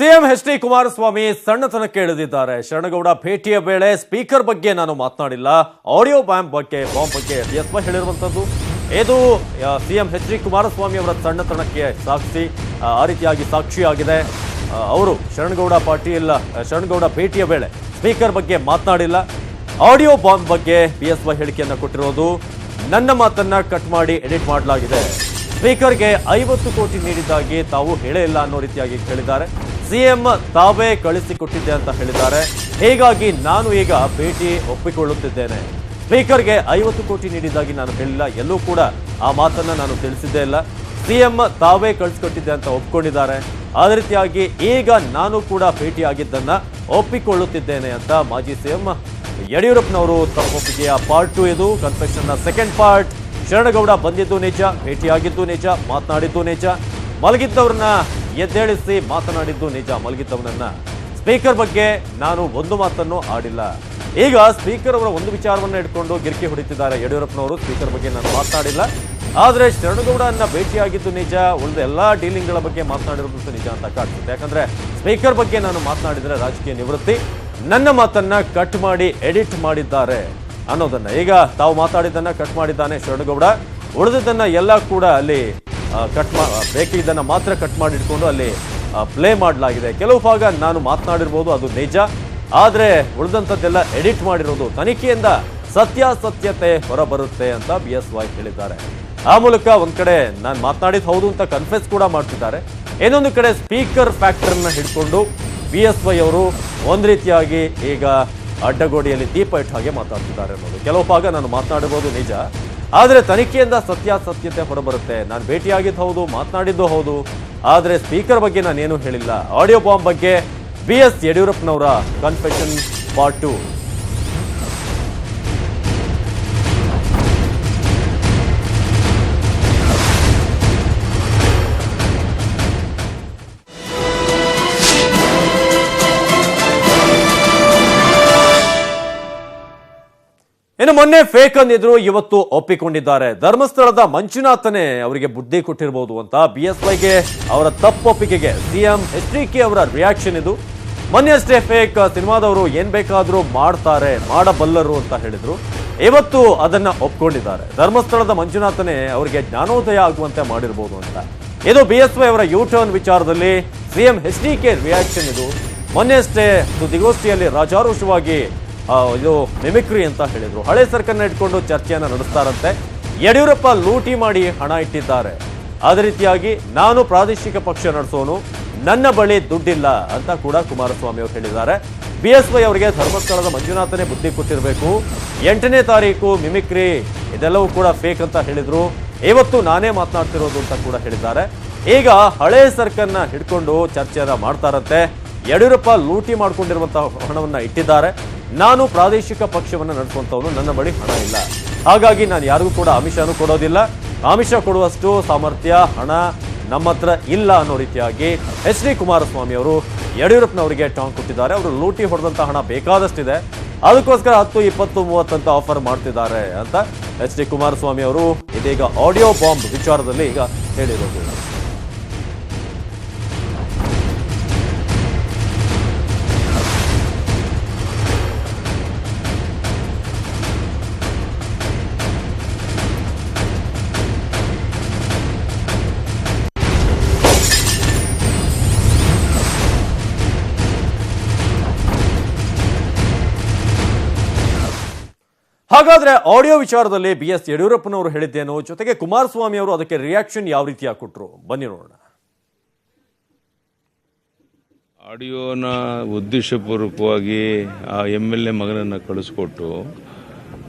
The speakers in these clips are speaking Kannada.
CM HD. ಕುಮಾರಸ್ವಾಮಿ ಸಣ್ಣತನಕ್ಕೆ ಇಳಿದಿದ್ದಾರೆ. ಶರಣಗೌಡ ಭೇಟಿಯ ವೇಳೆ ಸ್ಪೀಕರ್ ಬಗ್ಗೆ ನಾನು ಮಾತನಾಡಿಲ್ಲ, ಆಡಿಯೋ ಬಾಂಬ್ ಬಗ್ಗೆ ಬಿಎಸ್ವೈ ಹೇಳಿರುವಂತದ್ದು. ಇದು ಸಿಎಂ ಎಚ್.ಡಿ. ಕುಮಾರಸ್ವಾಮಿ ಅವರ ಸಣ್ಣತನಕ್ಕೆ ಆ ರೀತಿಯಾಗಿ ಸಾಕ್ಷಿಯಾಗಿದೆ. ಅವರು ಶರಣಗೌಡ ಭೇಟಿಯ ವೇಳೆ ಸ್ಪೀಕರ್ ಬಗ್ಗೆ ಮಾತನಾಡಿಲ್ಲ, ಆಡಿಯೋ ಬಾಂಬ್ ಬಗ್ಗೆ ಬಿಎಸ್ವೈ ಹೇಳಿಕೆಯನ್ನ ಕೊಟ್ಟಿರೋದು. ನನ್ನ ಮಾತನ್ನ ಕಟ್ ಮಾಡಿ ಎಡಿಟ್ ಮಾಡಲಾಗಿದೆ. ಸ್ಪೀಕರ್ಗೆ 50 ಕೋಟಿ ನೀಡಿದ್ದಾಗಿ ತಾವು ಹೇಳೇ ಇಲ್ಲ ಅನ್ನೋ ರೀತಿಯಾಗಿ ಹೇಳಿದ್ದಾರೆ. ಸಿಎಂ ತಾವೇ ಕಳಿಸಿಕೊಟ್ಟಿದ್ದೆ ಅಂತ ಹೇಳಿದ್ದಾರೆ. ಹೀಗಾಗಿ ನಾನು ಈಗ ಭೇಟಿ ಒಪ್ಪಿಕೊಳ್ಳುತ್ತಿದ್ದೇನೆ. ಸ್ಪೀಕರ್ಗೆ 50 ಕೋಟಿ ನೀಡಿದ್ದಾಗಿ ನಾನು ಹೇಳಿಲ್ಲ, ಎಲ್ಲೂ ಕೂಡ ಆ ಮಾತನ್ನ ನಾನು ತಿಳಿಸಿದ್ದೇ ಇಲ್ಲ. ಸಿಎಂ ತಾವೇ ಕಳಿಸಿಕೊಟ್ಟಿದ್ದೆ ಅಂತ ಒಪ್ಕೊಂಡಿದ್ದಾರೆ. ಅದೇ ರೀತಿಯಾಗಿ ಈಗ ನಾನು ಕೂಡ ಭೇಟಿಯಾಗಿದ್ದನ್ನ ಒಪ್ಪಿಕೊಳ್ಳುತ್ತಿದ್ದೇನೆ ಅಂತ ಮಾಜಿ ಸಿಎಂ ಯಡಿಯೂರಪ್ಪನವರು ತಪ್ಪೊಪ್ಪಿಗೆಯ ಪಾರ್ಟ್ 2 ಇದು. ಕನ್ಫೆಷನ್ನ ಸೆಕೆಂಡ್ ಪಾರ್ಟ್. ಶರಣಗೌಡ ಬಂದಿದ್ದು ನಿಜ, ಭೇಟಿಯಾಗಿದ್ದು ನಿಜ, ಮಾತನಾಡಿದ್ದು ನಿಜ, ಮಲಗಿದ್ದವ್ರನ್ನ ಎದ್ದೇಳಿಸಿ ಮಾತನಾಡಿದ್ದು ನಿಜ. ಮಲಗಿದ್ದವನನ್ನ ಸ್ಪೀಕರ್ ಬಗ್ಗೆ ನಾನು ಒಂದು ಮಾತನ್ನು ಆಡಿಲ್ಲ. ಈಗ ಸ್ಪೀಕರ್ ಅವರ ಒಂದು ವಿಚಾರವನ್ನ ಇಟ್ಕೊಂಡು ಗಿರ್ಕಿ ಹೊಡಿತಿದ್ದಾರೆ ಯಡಿಯೂರಪ್ಪನವರು. ಸ್ಪೀಕರ್ ಬಗ್ಗೆ ನಾನು ಮಾತನಾಡಿಲ್ಲ, ಆದ್ರೆ ಶರಣಗೌಡನ್ನ ಭೇಟಿಯಾಗಿದ್ದು ನಿಜ, ಉಳಿದ ಎಲ್ಲಾ ಡೀಲಿಂಗ್ಗಳ ಬಗ್ಗೆ ಮಾತನಾಡಿರೋದು ನಿಜ ಅಂತ ಕಾಡ್ತಿದೆ. ಯಾಕಂದ್ರೆ ಸ್ಪೀಕರ್ ಬಗ್ಗೆ ನಾನು ಮಾತನಾಡಿದ್ರೆ ರಾಜಕೀಯ ನಿವೃತ್ತಿ, ನನ್ನ ಮಾತನ್ನ ಕಟ್ ಮಾಡಿ ಎಡಿಟ್ ಮಾಡಿದ್ದಾರೆ ಅನ್ನೋದನ್ನ. ಈಗ ತಾವು ಮಾತಾಡಿದ್ದನ್ನ ಕಟ್ ಮಾಡಿದ್ದಾನೆ ಶರಣಗೌಡ, ಉಳಿದಿದ್ದನ್ನ ಎಲ್ಲ ಕೂಡ ಅಲ್ಲಿ ಬೇಕಿದ್ದನ್ನ ಮಾತ್ರ ಕಟ್ ಮಾಡಿ ಇಟ್ಕೊಂಡು ಅಲ್ಲಿ ಪ್ಲೇ ಮಾಡಲಾಗಿದೆ. ಕೆಲವು ಭಾಗ ನಾನು ಮಾತನಾಡಿರ್ಬೋದು, ಅದು ನಿಜ, ಆದ್ರೆ ಉಳಿದಂಥದ್ದೆಲ್ಲ ಎಡಿಟ್ ಮಾಡಿರೋದು. ತನಿಖೆಯಿಂದ ಸತ್ಯಾಸತ್ಯತೆ ಹೊರಬರುತ್ತೆ ಅಂತ ಬಿಎಸ್ವೈ ಹೇಳಿದ್ದಾರೆ. ಆ ಮೂಲಕ ಒಂದ್ ಕಡೆ ನಾನು ಮಾತನಾಡಿದ್ ಹೌದು ಅಂತ ಕನ್ಫೆಸ್ ಕೂಡ ಮಾಡ್ತಿದ್ದಾರೆ. ಇನ್ನೊಂದು ಕಡೆ ಸ್ಪೀಕರ್ ಫ್ಯಾಕ್ಟರ್ನ ಹಿಡ್ಕೊಂಡು ಬಿಎಸ್ವೈ ಅವರು ಒಂದ್ ರೀತಿಯಾಗಿ ಈಗ ಅಡ್ಡಗೋಡಿಯಲ್ಲಿ ದೀಪ ಇಟ್ಟ ಹಾಗೆ ಮಾತಾಡ್ತಿದ್ದಾರೆ ಅನ್ನೋದು. ಕೆಲವು ಭಾಗ ನಾನು ಮಾತನಾಡಿರ್ಬೋದು ನಿಜ, ಆದ್ರೆ ತನಿಖೆಯಿಂದ ಸತ್ಯಾಸತ್ಯತೆ ಹೊರಬರುತ್ತೆ. ನಾನು ಭೇಟಿಯಾಗಿದ್ದು ಹೌದು, ಮಾತನಾಡಿದ್ದು ಹೌದು, ಆದ್ರೆ ಸ್ಪೀಕರ್ ಬಗ್ಗೆ ನಾನೇನು ಹೇಳಿಲ್ಲ. ಆಡಿಯೋ ಬಾಂಬ್ ಬಗ್ಗೆ ಬಿಎಸ್ ಯಡಿಯೂರಪ್ಪನವರ ಕನ್ಫೆಷನ್ ಪಾರ್ಟ್ 2. ಇನ್ನು ಮೊನ್ನೆ ಫೇಕ್ ಅಂದಿದ್ರು, ಇವತ್ತು ಒಪ್ಪಿಕೊಂಡಿದ್ದಾರೆ. ಧರ್ಮಸ್ಥಳದ ಮಂಜುನಾಥನೇ ಅವರಿಗೆ ಬುದ್ಧಿ ಕೊಟ್ಟಿರಬಹುದು ಅಂತ ಬಿಎಸ್ವೈಗೆ ಅವರ ತಪ್ಪೊಪ್ಪಿಗೆಗೆ ಸಿಎಂ ಎಚ್.ಡಿ.ಕೆ ಅವರ ರಿಯಾಕ್ಷನ್ ಇದು. ಮೊನ್ನೆ ಅಷ್ಟೇ ಫೇಕ್ ಸಿನಿಮಾದವರು ಏನ್ ಬೇಕಾದ್ರೂ ಮಾಡ್ತಾರೆ, ಮಾಡಬಲ್ಲರು ಅಂತ ಹೇಳಿದ್ರು. ಇವತ್ತು ಅದನ್ನ ಒಪ್ಕೊಂಡಿದ್ದಾರೆ. ಧರ್ಮಸ್ಥಳದ ಮಂಜುನಾಥನೇ ಅವರಿಗೆ ಜ್ಞಾನೋದಯ ಆಗುವಂತೆ ಮಾಡಿರಬಹುದು ಅಂತ. ಇದು ಬಿಎಸ್ವೈ ಅವರ ಯೂಟರ್ನ್ ವಿಚಾರದಲ್ಲಿ ಸಿಎಂ ಎಚ್.ಡಿ.ಕೆ ರಿಯಾಕ್ಷನ್ ಇದು. ಮೊನ್ನೆ ಅಷ್ಟೇ ಸುದ್ದಿಗೋಷ್ಠಿಯಲ್ಲಿ ರಾಜಾರೋಷವಾಗಿ ಇದು ಮಿಮಿಕ್ರಿ ಅಂತ ಹೇಳಿದ್ರು. ಹಳೆ ಸರ್ಕನ್ನ ಇಟ್ಕೊಂಡು ಚರ್ಚೆಯನ್ನ ನಡೆಸ್ತಾರಂತೆ. ಯಡಿಯೂರಪ್ಪ ಲೂಟಿ ಮಾಡಿ ಹಣ ಇಟ್ಟಿದ್ದಾರೆ, ಅದೇ ರೀತಿಯಾಗಿ ನಾನು ಪ್ರಾದೇಶಿಕ ಪಕ್ಷ ನಡೆಸೋನು, ನನ್ನ ಬಳಿ ದುಡ್ಡಿಲ್ಲ ಅಂತ ಕೂಡ ಕುಮಾರಸ್ವಾಮಿ ಅವರು ಹೇಳಿದ್ದಾರೆ. ಬಿಎಸ್ವೈ ಅವರಿಗೆ ಧರ್ಮಸ್ಥಳದ ಮಂಜುನಾಥನೇ ಬುದ್ಧಿ ಕೊಟ್ಟಿರಬೇಕು. 8ನೇ ತಾರೀಕು ಮಿಮಿಕ್ರಿ ಇದೆಲ್ಲವೂ ಕೂಡ ಫೇಕ್ ಅಂತ ಹೇಳಿದ್ರು. ಇವತ್ತು ನಾನೇ ಮಾತನಾಡ್ತಿರೋದು ಅಂತ ಕೂಡ ಹೇಳಿದ್ದಾರೆ. ಈಗ ಹಳೆ ಸರ್ಕನ್ನ ಹಿಡ್ಕೊಂಡು ಚರ್ಚೆಯನ್ನ ಮಾಡ್ತಾರಂತೆ. ಯಡಿಯೂರಪ್ಪ ಲೂಟಿ ಮಾಡ್ಕೊಂಡಿರುವಂತಹ ಹಣವನ್ನ ಇಟ್ಟಿದ್ದಾರೆ, ನಾನು ಪ್ರಾದೇಶಿಕ ಪಕ್ಷವನ್ನು ನಡೆಸುವಂತವನು, ನನ್ನ ಬಳಿ ಹಣ ಇಲ್ಲ, ಹಾಗಾಗಿ ನಾನು ಯಾರಿಗೂ ಕೂಡ ಆಮಿಷನೂ ಕೊಡೋದಿಲ್ಲ, ಆಮಿಷ ಕೊಡುವಷ್ಟು ಸಾಮರ್ಥ್ಯ ಹಣ ನಮ್ಮ ಹತ್ರ ಇಲ್ಲ ಅನ್ನೋ ರೀತಿಯಾಗಿ ಎಚ್.ಡಿ. ಕುಮಾರಸ್ವಾಮಿ ಅವರು ಯಡಿಯೂರಪ್ಪನವರಿಗೆ ಟಾಂಗ್ ಕೊಟ್ಟಿದ್ದಾರೆ. ಅವರು ಲೂಟಿ ಹೊಡೆದಂತಹ ಹಣ ಬೇಕಾದಷ್ಟಿದೆ, ಅದಕ್ಕೋಸ್ಕರ 10, 20, 30 ಅಂತ ಆಫರ್ ಮಾಡ್ತಿದ್ದಾರೆ ಅಂತ ಎಚ್.ಡಿ. ಕುಮಾರಸ್ವಾಮಿ ಅವರು ಇದೀಗ ಆಡಿಯೋ ಬಾಂಬ್ ವಿಚಾರದಲ್ಲಿ ಈಗ ಹೇಳಿರೋದು. ಹಾಗಾದ್ರೆ ಆಡಿಯೋ ವಿಚಾರದಲ್ಲಿ ಬಿಎಸ್ ಯಡಿಯೂರಪ್ಪನವರು ಹೇಳಿದ್ದೇನು, ಜೊತೆಗೆ ಕುಮಾರಸ್ವಾಮಿ ಅವರು ಅದಕ್ಕೆ ರಿಯಾಕ್ಷನ್ ಯಾವ ರೀತಿಯಾಗಿ ಕೊಟ್ಟರು, ಬನ್ನಿ ನೋಡೋಣ. ಆಡಿಯೋನ ಉದ್ದೇಶಪೂರ್ವಕವಾಗಿ ಆ MLA ಮಗನನ್ನು ಕಳಿಸ್ಕೊಟ್ಟು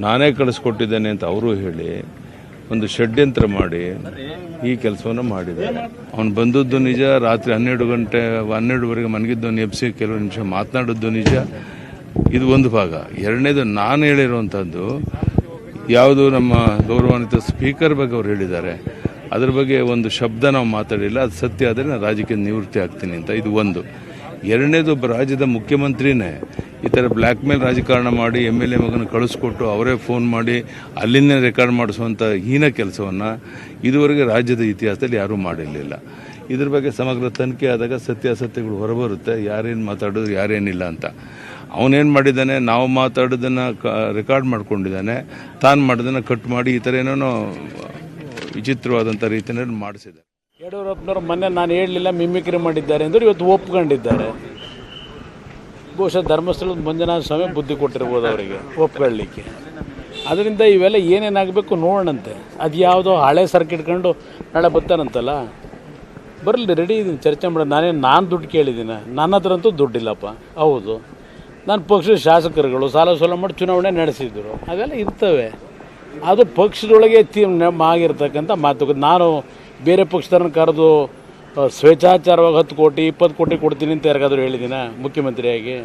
ನಾನೇ ಕಳಿಸ್ಕೊಟ್ಟಿದ್ದೇನೆ ಅಂತ ಅವರು ಹೇಳಿ ಒಂದು ಷಡ್ಯಂತ್ರ ಮಾಡಿ ಈ ಕೆಲಸವನ್ನು ಮಾಡಿದ್ದಾರೆ. ಅವನು ಬಂದದ್ದು ನಿಜ, ರಾತ್ರಿ 12ವರೆಗೆ ಮನಗಿದ್ದವನು ಎಬ್ಸಿ ಕೆಲವು ನಿಮಿಷ ಮಾತನಾಡಿದ್ದು ನಿಜ. ಇದು ಒಂದು ಭಾಗ. ಎರಡನೇದು ನಾನು ಹೇಳಿರುವಂಥದ್ದು ಯಾವುದು ನಮ್ಮ ಗೌರವಾನ್ವಿತ ಸ್ಪೀಕರ್ ಬಗ್ಗೆ ಅವರು ಹೇಳಿದ್ದಾರೆ, ಅದ್ರ ಬಗ್ಗೆ ಒಂದು ಶಬ್ದ ನಾವು ಮಾತಾಡಿಲ್ಲ. ಅದು ಸತ್ಯ ಆದರೆ ನಾನು ರಾಜಕೀಯ ನಿವೃತ್ತಿ ಆಗ್ತೀನಿ ಅಂತ. ಇದು ಒಂದು. ಎರಡನೇದು, ಒಬ್ಬ ರಾಜ್ಯದ ಮುಖ್ಯಮಂತ್ರಿನೇ ಈ ಥರ ಬ್ಲ್ಯಾಕ್ ಮೇಲ್ ರಾಜಕಾರಣ ಮಾಡಿ MLA ಮಗನ ಕಳಿಸ್ಕೊಟ್ಟು ಅವರೇ ಫೋನ್ ಮಾಡಿ ಅಲ್ಲಿಂದ ರೆಕಾರ್ಡ್ ಮಾಡಿಸುವಂಥ ಹೀನ ಕೆಲಸವನ್ನು ಇದುವರೆಗೆ ರಾಜ್ಯದ ಇತಿಹಾಸದಲ್ಲಿ ಯಾರೂ ಮಾಡಿರಲಿಲ್ಲ. ಇದ್ರ ಬಗ್ಗೆ ಸಮಗ್ರ ತನಿಖೆ ಆದಾಗ ಸತ್ಯಾಸತ್ಯಗಳು ಹೊರಬರುತ್ತೆ, ಯಾರೇನು ಮಾತಾಡೋದು ಯಾರೇನಿಲ್ಲ ಅಂತ. ಅವನೇನು ಮಾಡಿದ್ದಾನೆ, ನಾವು ಮಾತಾಡೋದನ್ನು ರೆಕಾರ್ಡ್ ಮಾಡ್ಕೊಂಡಿದ್ದಾನೆ, ತಾನು ಮಾಡೋದನ್ನು ಕಟ್ ಮಾಡಿ ಈ ಥರ ಏನೋ ವಿಚಿತ್ರವಾದಂಥ ರೀತಿಯಲ್ಲಿ ಮಾಡಿಸಿದ್ದಾರೆ. ಯಡಿಯೂರಪ್ಪನವರು ಮೊನ್ನೆ ನಾನು ಹೇಳಲಿಲ್ಲ ಮಿಮಿಕ್ರಿ ಮಾಡಿದ್ದಾರೆ ಅಂದರೆ ಇವತ್ತು ಒಪ್ಕೊಂಡಿದ್ದಾರೆ. ಬಹುಶಃ ಧರ್ಮಸ್ಥಳದ ಮಂಜುನಾಥ ಸ್ವಾಮಿ ಬುದ್ಧಿ ಕೊಟ್ಟಿರ್ಬೋದು ಅವರಿಗೆ ಒಪ್ಕೊಳ್ಳಿಕ್ಕೆ. ಅದರಿಂದ ಇವೆಲ್ಲ ಏನೇನಾಗಬೇಕು ನೋಡೋಣಂತೆ. ಅದು ಯಾವುದೋ ಹಳೆ ಸರ್ಕ್ ಇಟ್ಕೊಂಡು ನಾಳೆ ಬರ್ತಾರಂತಲ್ಲ, ಬರಲಿ, ರೆಡಿ ಇದ್ದೀನಿ, ಚರ್ಚೆ ಮಾಡೋದು. ನಾನು ದುಡ್ಡು ಕೇಳಿದ್ದೀನಿ, ನನ್ನ ಹತ್ರ ಅಂತೂ ದುಡ್ಡಿಲ್ಲಪ್ಪ. ಹೌದು, ನನ್ನ ಪಕ್ಷದ ಶಾಸಕರುಗಳು ಸಾಲ ಸೋಲ ಮಾಡಿ ಚುನಾವಣೆ ನಡೆಸಿದ್ರು, ಅವೆಲ್ಲ ಇರ್ತವೆ. ಅದು ಪಕ್ಷದೊಳಗೆ ಆಗಿರ್ತಕ್ಕಂಥ ಮಾತುಕತೆ. ನಾನು ಬೇರೆ ಪಕ್ಷದವ್ರನ್ನ ಕರೆದು ಸ್ವೇಚ್ಛಾಚಾರವಾಗಿ 10 ಕೋಟಿ 20 ಕೋಟಿ ಕೊಡ್ತೀನಿ ಅಂತ ಯಾರಿಗಾದ್ರೂ ಹೇಳಿದ್ದೀನ ಮುಖ್ಯಮಂತ್ರಿಯಾಗಿ?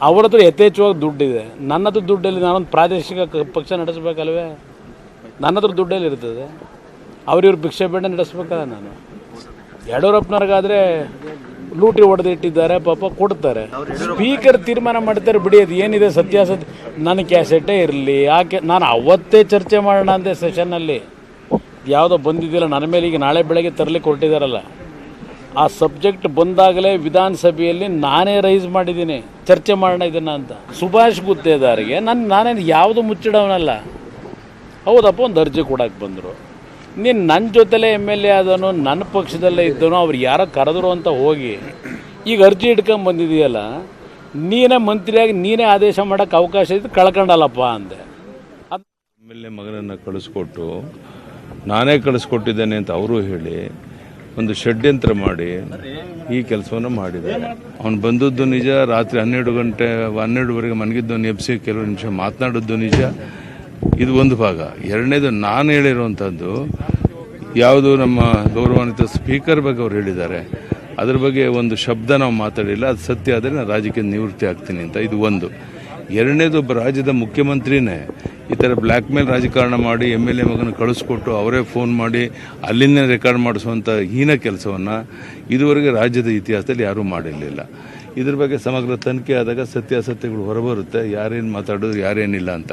ಅವ್ರ ಹತ್ರ ಯಥೇಚ್ಛವಾಗಿ ದುಡ್ಡಿದೆ, ನನ್ನ ಹತ್ರ ದುಡ್ಡಲ್ಲಿ ನಾನೊಂದು ಪ್ರಾದೇಶಿಕ ಪಕ್ಷ ನಡೆಸಬೇಕಲ್ವೇ? ನನ್ನ ಹತ್ರ ದುಡ್ಡಲ್ಲಿ ಇರ್ತದೆ, ಅವ್ರಿವ್ರು ಭಿಕ್ಷೆ ಬೇಡ ನಡೆಸ್ಬೇಕಲ್ಲ. ನಾನು ಯಡಿಯೂರಪ್ಪನವ್ರಿಗಾದರೆ ಲೂಟಿ ಹೊಡೆದಿಟ್ಟಿದ್ದಾರೆ, ಪಾಪ ಕೊಡ್ತಾರೆ. ಸ್ಪೀಕರ್ ತೀರ್ಮಾನ ಮಾಡ್ತಾರೆ, ಬಿಡಿ, ಅದು ಏನಿದೆ ಸತ್ಯಾಸತ್ಯ ನನ್ನ ಕ್ಯಾಸೆಟೇ ಇರಲಿ. ನಾನು ಅವತ್ತೇ ಚರ್ಚೆ ಮಾಡೋಣ ಅಂದೆ ಸೆಷನ್ನಲ್ಲಿ. ಯಾವುದೋ ಬಂದಿದ್ದಿಲ್ಲ ನನ್ನ ಮೇಲೆ, ಈಗ ನಾಳೆ ಬೆಳಗ್ಗೆ ತರಲಿಕ್ಕೆ ಹೊರಟಿದ್ದಾರಲ್ಲ, ಆ ಸಬ್ಜೆಕ್ಟ್ ಬಂದಾಗಲೇ ವಿಧಾನಸಭೆಯಲ್ಲಿ ನಾನೇ ರೈಸ್ ಮಾಡಿದ್ದೀನಿ, ಚರ್ಚೆ ಮಾಡೋಣ ಇದನ್ನು ಅಂತ. ಸುಭಾಷ್ ಗುತ್ತೇದಾರಿಗೆ ನಾನೇನು ಯಾವುದು ಮುಚ್ಚಿಡೋನಲ್ಲ. ಹೌದಪ್ಪ, ಒಂದು ಅರ್ಜಿ ಕೊಡೋಕೆ ಬಂದರು. ನೀನು ನನ್ನ ಜೊತೆಲೇ MLA ಆದನು, ನನ್ನ ಪಕ್ಷದಲ್ಲೇ ಇದ್ದನು, ಅವ್ರು ಯಾರೋ ಕರೆದ್ರು ಅಂತ ಹೋಗಿ ಈಗ ಅರ್ಜಿ ಇಟ್ಕೊಂಬಂದಿದೆಯಲ್ಲ, ನೀನೇ ಮಂತ್ರಿಯಾಗಿ ನೀನೇ ಆದೇಶ ಮಾಡೋಕ್ಕೆ ಅವಕಾಶ ಇದ್ದು ಕಳ್ಕೊಂಡಲ್ಲಪ್ಪ ಅಂದೆ. MLA ಮಗನನ್ನು ಕಳಿಸ್ಕೊಟ್ಟು ನಾನೇ ಕಳಿಸ್ಕೊಟ್ಟಿದ್ದೇನೆ ಅಂತ ಅವರು ಹೇಳಿ ಒಂದು ಷಡ್ಯಂತ್ರ ಮಾಡಿ ಈ ಕೆಲಸವನ್ನು ಮಾಡಿದ್ದಾರೆ. ಅವನು ಬಂದದ್ದು ನಿಜ, ರಾತ್ರಿ 12:30 ಮನಗಿದ್ದವನು ಎಬ್ಸಿ ಕೆಲವು ನಿಮಿಷ ಮಾತನಾಡಿದ್ದು ನಿಜ. ಇದು ಒಂದು ಭಾಗ. ಎರಡನೇದು ನಾನು ಹೇಳಿರುವಂಥದ್ದು ಯಾವುದು ನಮ್ಮ ಗೌರವಾನ್ವಿತ ಸ್ಪೀಕರ್ ಬಗ್ಗೆ ಅವ್ರು ಹೇಳಿದ್ದಾರೆ, ಅದ್ರ ಬಗ್ಗೆ ಒಂದು ಶಬ್ದ ನಾವು ಮಾತಾಡಿಲ್ಲ. ಅದು ಸತ್ಯ ಆದರೆ ನಾನು ರಾಜಕೀಯ ನಿವೃತ್ತಿ ಆಗ್ತೀನಿ ಅಂತ. ಇದು ಒಂದು. ಎರಡನೇದು, ಒಬ್ಬ ರಾಜ್ಯದ ಮುಖ್ಯಮಂತ್ರಿನೇ ಈ ಥರ ಬ್ಲ್ಯಾಕ್ ಮೇಲ್ ರಾಜಕಾರಣ ಮಾಡಿ MLA ಮಗನ ಕಳಿಸ್ಕೊಟ್ಟು ಅವರೇ ಫೋನ್ ಮಾಡಿ ಅಲ್ಲಿಂದೇ ರೆಕಾರ್ಡ್ ಮಾಡಿಸುವಂಥ ಹೀನ ಕೆಲಸವನ್ನು ಇದುವರೆಗೆ ರಾಜ್ಯದ ಇತಿಹಾಸದಲ್ಲಿ ಯಾರೂ ಮಾಡಿರಲಿಲ್ಲ. ಇದ್ರ ಬಗ್ಗೆ ಸಮಗ್ರ ತನಿಖೆ ಆದಾಗ ಸತ್ಯಾಸತ್ಯಗಳು ಹೊರಬರುತ್ತೆ, ಯಾರೇನು ಮಾತಾಡೋದು ಯಾರೇನಿಲ್ಲ ಅಂತ.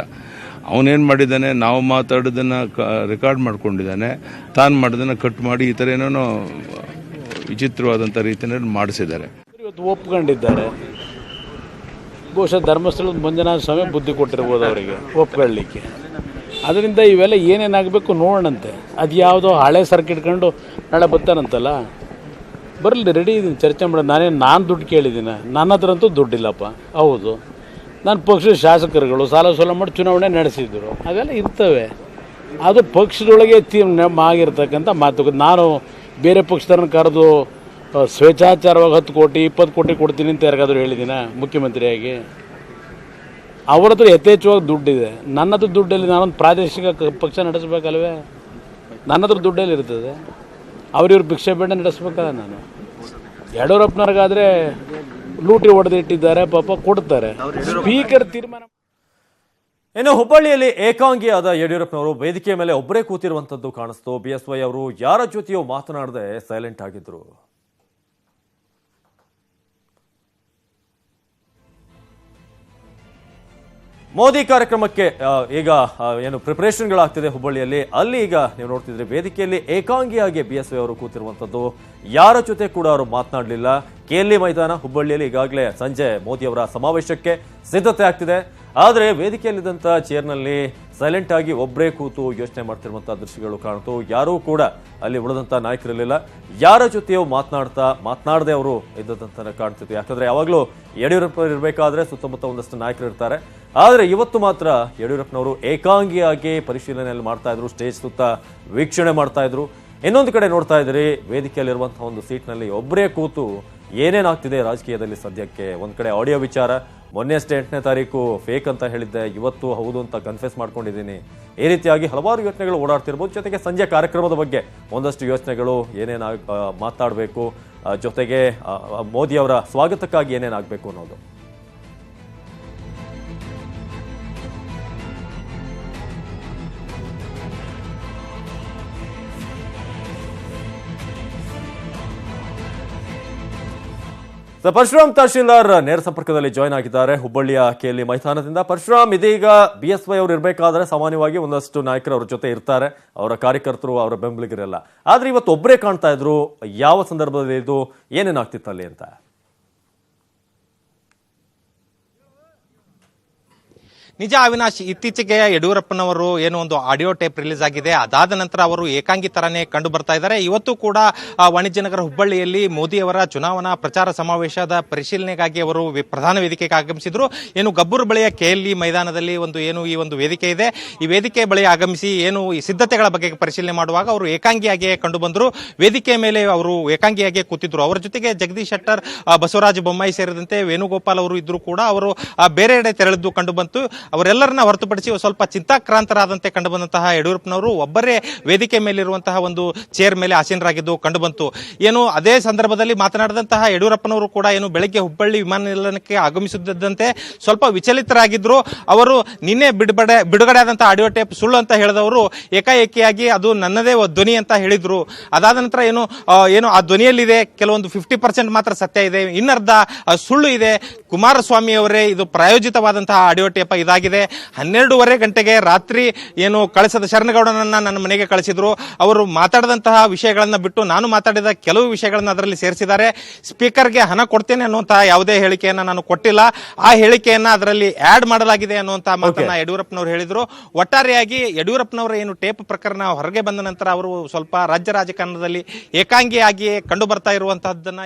ಅವನೇನು ಮಾಡಿದ್ದಾನೆ, ನಾವು ಮಾತಾಡೋದನ್ನು ರೆಕಾರ್ಡ್ ಮಾಡ್ಕೊಂಡಿದ್ದಾನೆ, ತಾನು ಮಾಡೋದನ್ನು ಕಟ್ ಮಾಡಿ ಈ ಥರ ಏನೋ ವಿಚಿತ್ರವಾದಂಥ ರೀತಿಯಲ್ಲಿ ಮಾಡಿಸಿದ್ದಾರೆ. ಇವತ್ತು ಒಪ್ಕೊಂಡಿದ್ದಾರೆ. ಬಹುಶಃ ಧರ್ಮಸ್ಥಳದ ಮಂಜುನಾಥ ಸ್ವಾಮಿ ಬುದ್ಧಿ ಕೊಟ್ಟಿರ್ಬೋದು ಅವರಿಗೆ ಒಪ್ಕೊಳ್ಳಿಕ್ಕೆ. ಅದರಿಂದ ಇವೆಲ್ಲ ಏನೇನಾಗಬೇಕು ನೋಡೋಣಂತೆ. ಅದು ಯಾವುದೋ ಹಳೆ ಸರ್ಕ್ ಇಟ್ಕೊಂಡು ನಾಳೆ ಬರ್ತಾರಂತಲ್ಲ, ಬರಲಿ, ರೆಡಿ ಇದ್ದೀನಿ, ಚರ್ಚೆ ಮಾಡೋದು. ನಾನು ದುಡ್ಡು ಕೇಳಿದ್ದೀನಿ, ನನ್ನ ಹತ್ರ ಅಂತೂ ದುಡ್ಡಿಲ್ಲಪ್ಪ. ಹೌದು, ನನ್ನ ಪಕ್ಷದ ಶಾಸಕರುಗಳು ಸಾಲ ಸೋಲ ಮಾಡಿ ಚುನಾವಣೆ ನಡೆಸಿದ್ರು, ಅವೆಲ್ಲ ಇರ್ತವೆ. ಅದು ಪಕ್ಷದೊಳಗೆ ಆಗಿರ್ತಕ್ಕಂಥ ಮಾತುಕತೆ. ನಾನು ಬೇರೆ ಪಕ್ಷದವ್ರನ್ನ ಕರೆದು ಸ್ವೇಚ್ಛಾಚಾರವಾಗಿ 10 ಕೋಟಿ 20 ಕೋಟಿ ಕೊಡ್ತೀನಿ ಅಂತ ಯಾರಿಗಾದ್ರೂ ಹೇಳಿದ್ದೀನ ಮುಖ್ಯಮಂತ್ರಿಯಾಗಿ? ಅವ್ರ ಹತ್ರ ಯಥೇಚ್ಛವಾಗಿ ದುಡ್ಡಿದೆ, ನನ್ನ ಹತ್ರ ದುಡ್ಡಲ್ಲಿ ನಾನೊಂದು ಪ್ರಾದೇಶಿಕ ಪಕ್ಷ ನಡೆಸಬೇಕಲ್ವೇ? ನನ್ನ ಹತ್ರ ದುಡ್ಡಲ್ಲಿ ಇರ್ತದೆ, ಅವ್ರಿವ್ರು ಭಿಕ್ಷೆ ಬೇಡ ನಡೆಸ್ಬೇಕಲ್ಲ. ನಾನು ಯಡಿಯೂರಪ್ಪನವ್ರಿಗಾದರೆ ಲೂಟಿ ಹೊಡೆದಿಟ್ಟಿದ್ದಾರೆ, ಪಾಪ ಕೊಡ್ತಾರೆ. ಸ್ಪೀಕರ್ ತೀರ್ಮಾನ. ಇನ್ನು ಹುಬ್ಬಳ್ಳಿಯಲ್ಲಿ ಏಕಾಂಗಿಯಾದ ಯಡಿಯೂರಪ್ಪನವರು ವೇದಿಕೆಯ ಮೇಲೆ ಒಬ್ಬರೇ ಕೂತಿರುವಂತದ್ದು ಕಾಣಿಸ್ತು. BSY ಅವರು ಯಾರ ಜೊತೆಯೂ ಮಾತನಾಡದೆ ಸೈಲೆಂಟ್ ಆಗಿದ್ರು. ಮೋದಿ ಕಾರ್ಯಕ್ರಮಕ್ಕೆ ಈಗ ಏನು ಪ್ರಿಪರೇಷನ್ಗಳಾಗ್ತಿದೆ ಹುಬ್ಬಳ್ಳಿಯಲ್ಲಿ, ಅಲ್ಲಿ ಈಗ ನೀವು ನೋಡ್ತಿದ್ರಿ ವೇದಿಕೆಯಲ್ಲಿ ಏಕಾಂಗಿಯಾಗಿ BSY ಅವರು ಕೂತಿರುವಂತದ್ದು. ಯಾರ ಜೊತೆ ಕೂಡ ಅವರು ಮಾತನಾಡಲಿಲ್ಲ. KLE ಮೈದಾನ ಹುಬ್ಬಳ್ಳಿಯಲ್ಲಿ ಈಗಾಗಲೇ ಸಂಜೆ ಮೋದಿ ಅವರ ಸಮಾವೇಶಕ್ಕೆ ಸಿದ್ಧತೆ ಆಗ್ತಿದೆ. ಆದರೆ ವೇದಿಕೆಯಲ್ಲಿದ್ದಂಥ ಚೇರ್ನಲ್ಲಿ ಸೈಲೆಂಟ್ ಆಗಿ ಒಬ್ಬರೇ ಕೂತು ಯೋಚನೆ ಮಾಡ್ತಿರುವಂತಹ ದೃಶ್ಯಗಳು ಕಾಣ್ತು. ಯಾರೂ ಕೂಡ ಅಲ್ಲಿ ಉಳಿದಂಥ ನಾಯಕರಿರಲಿಲ್ಲ. ಯಾರ ಜೊತೆಯೋ ಮಾತನಾಡದೆ ಅವರು ಇದ್ದಂತ ಕಾಣ್ತಿತ್ತು. ಯಾಕಂದ್ರೆ ಯಾವಾಗಲೂ ಯಡಿಯೂರಪ್ಪ ಇರಬೇಕಾದ್ರೆ ಸುತ್ತಮುತ್ತ ಒಂದಷ್ಟು ನಾಯಕರು ಇರ್ತಾರೆ. ಆದರೆ ಇವತ್ತು ಮಾತ್ರ ಯಡಿಯೂರಪ್ಪನವರು ಏಕಾಂಗಿಯಾಗಿ ಪರಿಶೀಲನೆಯಲ್ಲಿ ಮಾಡ್ತಾ ಇದ್ರು, ಸ್ಟೇಜ್ ಸುತ್ತ ವೀಕ್ಷಣೆ ಮಾಡ್ತಾ ಇದ್ರು. ಇನ್ನೊಂದು ಕಡೆ ನೋಡ್ತಾ ಇದ್ರಿ, ವೇದಿಕೆಯಲ್ಲಿರುವಂತಹ ಒಂದು ಸೀಟ್ನಲ್ಲಿ ಒಬ್ಬರೇ ಕೂತು ಏನೇನಾಗ್ತಿದೆ ರಾಜಕೀಯದಲ್ಲಿ ಸದ್ಯಕ್ಕೆ. ಒಂದ್ ಕಡೆ ಆಡಿಯೋ ವಿಚಾರ, ಮೊನ್ನೆ 8ನೇ ತಾರೀಕು ಫೇಕ್ ಅಂತ ಹೇಳಿದ್ದೆ, ಇವತ್ತು ಹೌದು ಅಂತ ಕನ್ಫೆಸ್ ಮಾಡ್ಕೊಂಡಿದ್ದೀನಿ. ಈ ರೀತಿಯಾಗಿ ಹಲವಾರು ಯೋಚನೆಗಳು ಓಡಾಡ್ತಿರ್ಬೋದು. ಜೊತೆಗೆ ಸಂಜೆ ಕಾರ್ಯಕ್ರಮದ ಬಗ್ಗೆ ಒಂದಷ್ಟು ಯೋಚನೆಗಳು, ಏನೇನು ಮಾತಾಡಬೇಕು, ಜೊತೆಗೆ ಮೋದಿ ಅವರ ಸ್ವಾಗತಕ್ಕಾಗಿ ಏನೇನಾಗಬೇಕು ಅನ್ನೋದು. ಸೊ ಪರಶುರಾಮ್ ತಹಶೀಲ್ದಾರ್ ನೇರ ಸಂಪರ್ಕದಲ್ಲಿ ಜಾಯ್ನ್ ಆಗಿದ್ದಾರೆ ಹುಬ್ಬಳ್ಳಿಯ ಕೆಎಲ್ಇ ಮೈದಾನದಿಂದ. ಪರಶುರಾಮ್, ಇದೀಗ BSY ಅವರು ಇರಬೇಕಾದ್ರೆ ಸಾಮಾನ್ಯವಾಗಿ ಒಂದಷ್ಟು ನಾಯಕರು ಅವ್ರ ಜೊತೆ ಇರ್ತಾರೆ, ಅವರ ಕಾರ್ಯಕರ್ತರು, ಅವರ ಬೆಂಬಲಿಗರೆಲ್ಲ. ಆದ್ರೆ ಇವತ್ತು ಒಬ್ಬರೇ ಕಾಣ್ತಾ ಇದ್ರು. ಯಾವ ಸಂದರ್ಭದಲ್ಲಿ ಇದು ಏನೇನಾಗ್ತಿತ್ತು ಅಲ್ಲಿ ಅಂತ? ನಿಜ ಅವಿನಾಶ್, ಇತ್ತೀಚೆಗೆ ಯಡಿಯೂರಪ್ಪನವರು ಏನು ಒಂದು ಆಡಿಯೋ ಟೇಪ್ ರಿಲೀಸ್ ಆಗಿದೆ, ಅದಾದ ನಂತರ ಅವರು ಏಕಾಂಗಿ ತರಾನೇ ಕಂಡು ಬರ್ತಾ ಇದ್ದಾರೆ. ಇವತ್ತು ಕೂಡ ವಾಣಿಜ್ಯ ನಗರ ಹುಬ್ಬಳ್ಳಿಯಲ್ಲಿ ಮೋದಿಯವರ ಚುನಾವಣಾ ಪ್ರಚಾರ ಸಮಾವೇಶದ ಪರಿಶೀಲನೆಗಾಗಿ ಅವರು ಪ್ರಧಾನ ವೇದಿಕೆಗೆ ಆಗಮಿಸಿದ್ರು. ಏನು ಗಬ್ಬೂರು ಬಳಿಯ KLE ಮೈದಾನದಲ್ಲಿ ಈ ಒಂದು ವೇದಿಕೆ ಇದೆ. ಈ ವೇದಿಕೆ ಬಳಿ ಆಗಮಿಸಿ ಏನು ಈ ಸಿದ್ಧತೆಗಳ ಬಗ್ಗೆ ಪರಿಶೀಲನೆ ಮಾಡುವಾಗ ಅವರು ಏಕಾಂಗಿಯಾಗಿಯೇ ಕಂಡು ಬಂದರು. ವೇದಿಕೆ ಮೇಲೆ ಅವರು ಏಕಾಂಗಿಯಾಗಿಯೇ ಕೂತಿದ್ರು. ಅವರ ಜೊತೆಗೆ ಜಗದೀಶ್ ಶೆಟ್ಟರ್, ಬಸವರಾಜ ಬೊಮ್ಮಾಯಿ ಸೇರಿದಂತೆ ವೇಣುಗೋಪಾಲ್ ಅವರು ಇದ್ರು ಕೂಡ ಅವರು ಬೇರೆಡೆ ತೆರಳಿದ್ದು ಕಂಡು ಬಂತು. ಅವರೆಲ್ಲರನ್ನ ಹೊರತುಪಡಿಸಿ ಸ್ವಲ್ಪ ಚಿಂತಾಕ್ರಾಂತರಾದಂತೆ ಕಂಡು ಬಂದಂತಹ ಯಡಿಯೂರಪ್ಪನವರು ಒಬ್ಬರೇ ವೇದಿಕೆ ಮೇಲಿರುವಂತಹ ಒಂದು ಚೇರ್ ಮೇಲೆ ಆಸೀನರಾಗಿದ್ದು ಕಂಡು ಬಂತು. ಏನು ಅದೇ ಸಂದರ್ಭದಲ್ಲಿ ಮಾತನಾಡಿದಂತಹ ಯಡಿಯೂರಪ್ಪನವರು ಕೂಡ ಏನು ಬೆಳಗ್ಗೆ ಹುಬ್ಬಳ್ಳಿ ವಿಮಾನ ನಿಲ್ದಾಣಕ್ಕೆ ಆಗಮಿಸುತ್ತಿದ್ದಂತೆ ಸ್ವಲ್ಪ ವಿಚಲಿತರಾಗಿದ್ರು. ಅವರು ನಿನ್ನೆ ಬಿಡುಗಡೆ ಆದಂತಹ ಆಡಿಯೋ ಟೇಪ್ ಸುಳ್ಳು ಅಂತ ಹೇಳಿದವರು ಏಕಾಏಕಿಯಾಗಿ ಅದು ನನ್ನದೇ ಧ್ವನಿ ಅಂತ ಹೇಳಿದ್ರು. ಅದಾದ ನಂತರ ಏನು ಆ ಧ್ವನಿಯಲ್ಲಿದೆ ಕೆಲವೊಂದು 50% ಮಾತ್ರ ಸತ್ಯ ಇದೆ, ಇನ್ನರ್ಧ ಸುಳ್ಳು ಇದೆ. ಕುಮಾರಸ್ವಾಮಿ ಅವರೇ ಇದು ಪ್ರಾಯೋಜಿತವಾದಂತಹ ಆಡಿಯೋ ಟೇಪ್ ಇದಾಗಿದೆ. 12:30 ಗಂಟೆಗೆ ರಾತ್ರಿ ಏನು ಕಳಿಸದ ಶರಣಗೌಡನನ್ನ ನನ್ನ ಮನೆಗೆ ಕಳಿಸಿದ್ರು. ಅವರು ಮಾತಾಡಿದಂತಹ ವಿಷಯಗಳನ್ನ ಬಿಟ್ಟು ನಾನು ಮಾತಾಡಿದ ಕೆಲವು ವಿಷಯಗಳನ್ನ ಅದರಲ್ಲಿ ಸೇರಿಸಿದ್ದಾರೆ. ಸ್ಪೀಕರ್ಗೆ ಹಣ ಕೊಡ್ತೇನೆ ಅನ್ನುವಂತಹ ಯಾವುದೇ ಹೇಳಿಕೆಯನ್ನ ನಾನು ಕೊಟ್ಟಿಲ್ಲ, ಆ ಹೇಳಿಕೆಯನ್ನ ಅದರಲ್ಲಿ ಆಡ್ ಮಾಡಲಾಗಿದೆ ಅನ್ನುವಂತಹ ಮಾತನ್ನ ಯಡಿಯೂರಪ್ಪನವರು ಹೇಳಿದ್ರು. ಒಟ್ಟಾರೆಯಾಗಿ ಯಡಿಯೂರಪ್ಪನವರ ಏನು ಟೇಪ್ ಪ್ರಕರಣ ಹೊರಗೆ ಬಂದ ನಂತರ ಅವರು ಸ್ವಲ್ಪ ರಾಜ್ಯ ರಾಜಕಾರಣದಲ್ಲಿ ಏಕಾಂಗಿಯಾಗಿಯೇ ಕಂಡು ಬರ್ತಾ ಇರುವಂತಹದ್ದನ್ನ